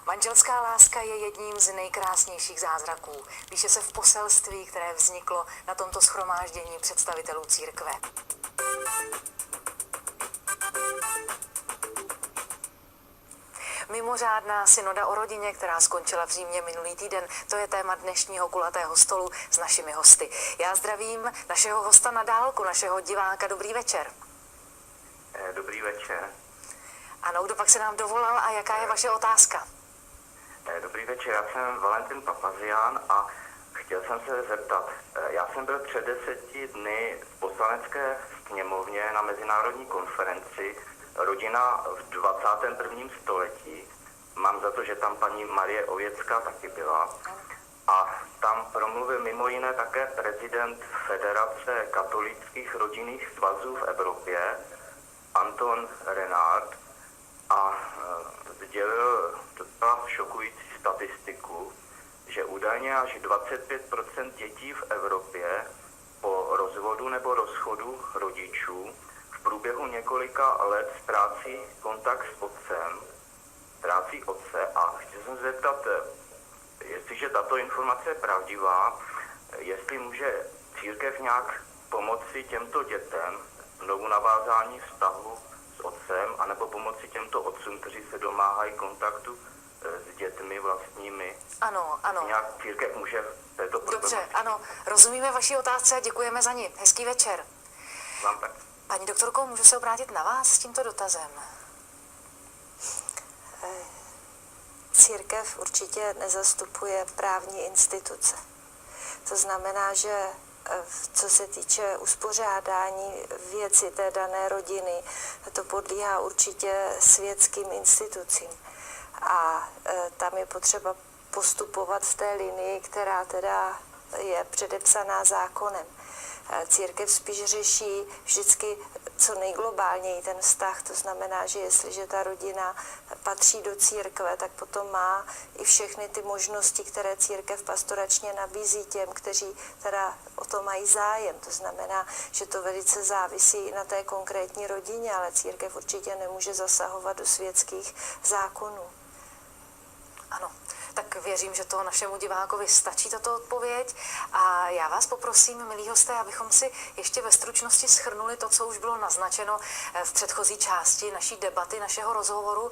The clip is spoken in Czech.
Manželská láska je jedním z nejkrásnějších zázraků. Píše se v poselství, které vzniklo na tomto shromáždění představitelů církve. Mimořádná synoda o rodině, která skončila v Římě minulý týden, to je téma dnešního kulatého stolu s našimi hosty. Já zdravím našeho hosta na dálku, našeho diváka. Dobrý večer. Dobrý večer. Ano, kdo pak se nám dovolal a jaká je vaše otázka? Dobrý večer, já jsem Valentin Papazián a chtěl jsem se zeptat. Já jsem byl před 10 dny v poslanecké sněmovně na mezinárodní konferenci Rodina v 21. století. Mám za to, že tam paní Marie Ověcká taky byla. A tam promluvil mimo jiné také prezident Federace katolických rodinných svazů v Evropě, Anton Renard, a sdělil docela šokující statistiku, že údajně až 25% dětí v Evropě po rozvodu nebo rozchodu rodičů v průběhu několika let ztrácí kontakt s otcem, ztrácí otce. A chci se zeptat, jestliže tato informace je pravdivá, jestli může církev nějak pomoci těmto dětem znovu navázání vztahu s otcem, anebo pomoci těmto otcům, kteří se domáhají kontaktu s dětmi vlastními. Ano. Nějak církev může v této problematice. Dobře, ano, rozumíme vaší otázce a děkujeme za ní. Hezký večer. Vám tak. Paní doktorko, můžu se obrátit na vás s tímto dotazem? Církev určitě nezastupuje právní instituce. To znamená, že co se týče uspořádání věci té dané rodiny, to podléhá určitě světským institucím. A tam je potřeba postupovat v té linii, která teda je předepsaná zákonem. Církev spíš řeší vždycky co nejglobálněji ten vztah, to znamená, že jestliže ta rodina patří do církve, tak potom má i všechny ty možnosti, které církev pastoračně nabízí těm, kteří teda o to mají zájem. To znamená, že to velice závisí i na té konkrétní rodině, ale církev určitě nemůže zasahovat do světských zákonů. Ano, tak věřím, že to našemu divákovi stačí tato odpověď a já vás poprosím, milí hosté, abychom si ještě ve stručnosti shrnuli to, co už bylo naznačeno v předchozí části naší debaty, našeho rozhovoru.